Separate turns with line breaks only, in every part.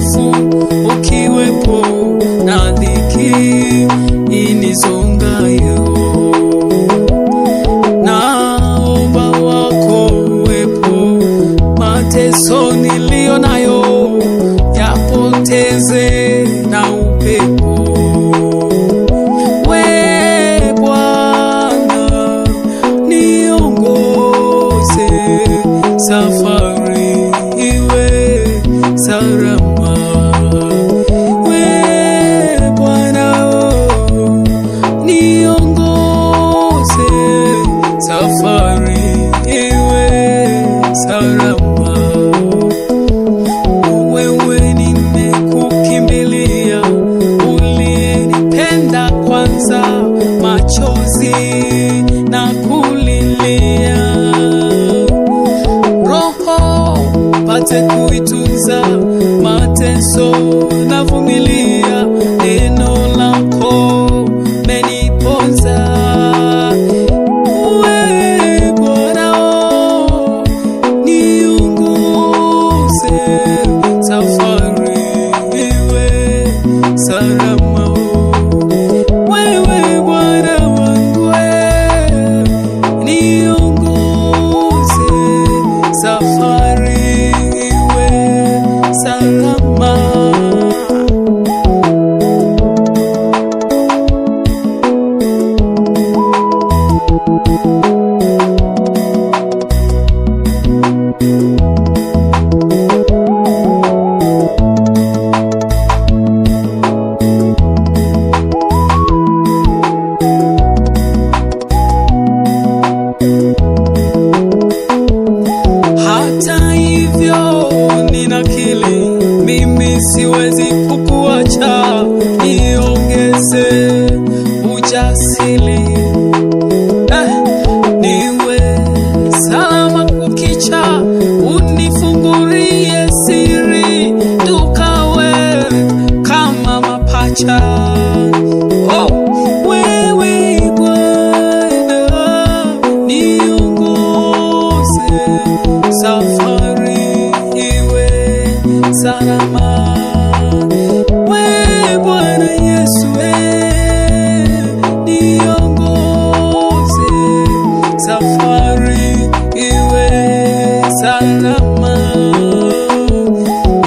hofu ukiwepo na dhiki inizongayo. Naomba wako uwepo, mateso niliyo nayo yapoteze na upepo. We Bwana niongoze, safari iwe salama. We Bwana niongoze, safari iwe salama. Wewe nimekukimbilia, ulinipenda kwanza, machozi na kulilia. Roho pate kuitunza, mateso na vumilia, neno lako meniponza. We Bwana niongoze, safari iwe salama. Wewe Bwana wangu niongoze, safari iwe salama. Hata hivyo ninakiri, mimi siwezi kukuacha, niongeze ujasiri. Niwe salama kukicha, unifungulie siri, tukawe kama mapacha. Wewe Bwana niongoze, safari iwe salama. We Bwana Yesu niongoze, safari iwe salama.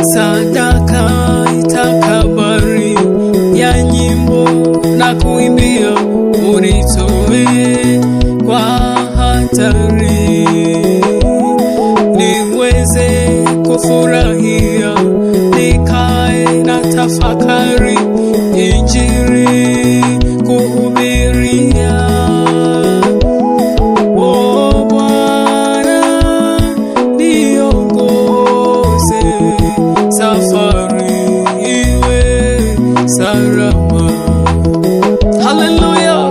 Sadaka itakabari ya nyimbo na kuimbia, unitoe kwa hatari, niweze kufurahia, nikae na tafakari, injili kuhubiria. O Bwana niongoze, safari iwe salama. Hallelujah.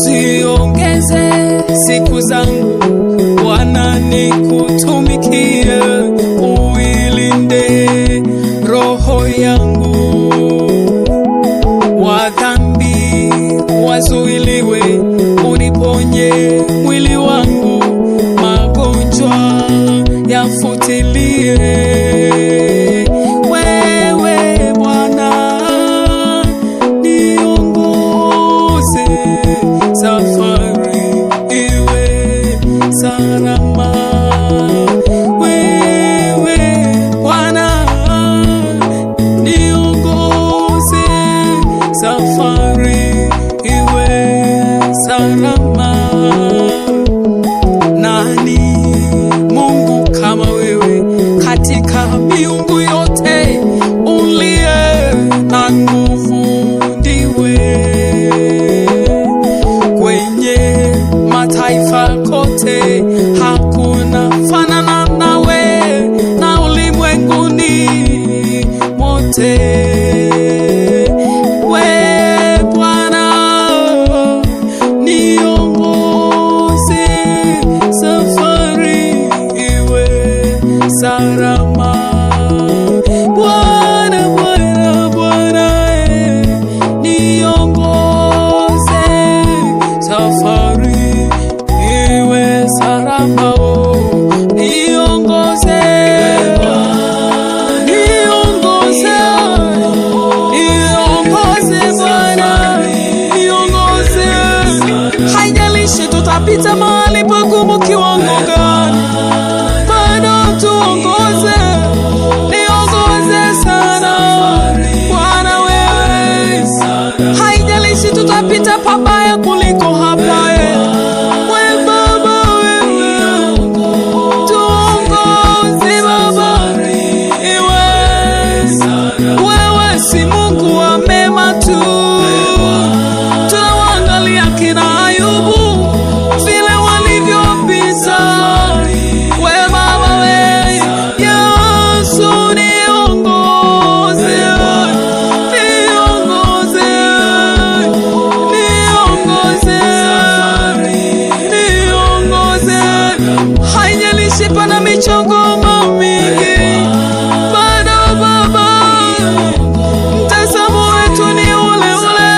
Ziongeze siku zangu Bwana, nikutumikie, uilinde roho yangu. Wa dhambi wazuiliwe, uniponye mwili wangu, magonjwa yafutilie. Wewe Bwana niongoze, safari iwe salama. Wewe Bwana niongoze, safari iwe salama. Nani Mungu kama wewe katika miungu yote, uliye na nguvu ndiwe. Kwenye mataifa kote hakuna fanana nawe, na ulimwenguni mote. We Bwana niongoze, tutapita mahali pagumu kiwango gani, bado tuongoze, niongoze sana Bwana wewe. Haijalishi tutapita pabaya kuliko hapa, wewe Baba wewe tuongoze Baba. Wewe si Mungu wa mema tu. Tunaangalia kina Ayubu vile walivyopita, wewe Baba wewe Yesu niongoze, niongoze, niongoze, niongoze. Haijalishi pana michongoma mingi, bado Baba mtazamo wetu ni ule ule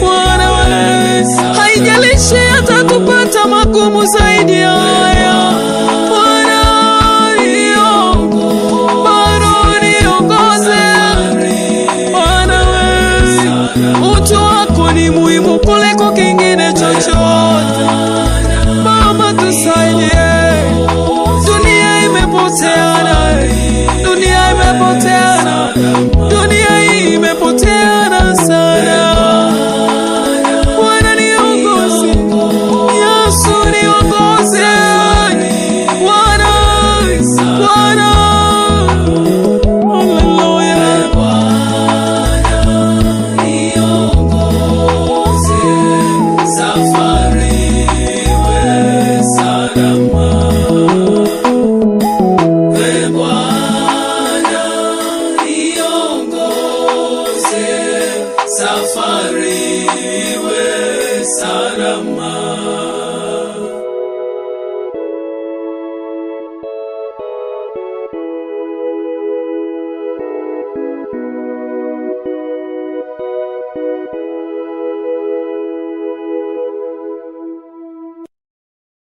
Bwana wewe. Haijalishi atatupata magumu zaidi ya haya Bwana, bado niongoze Bwana wewe. Utu wako ni muhimu kuliko kingine chochote Baba, tusaidie. Dunia imepoteana, dunia imepoteana, dunia hii imepoteana sana. Bwana niongoze, Yesu niongoze Bwana, Bwana. Hallelujah. Niongoze safari iwe salama. Safari iwe salama.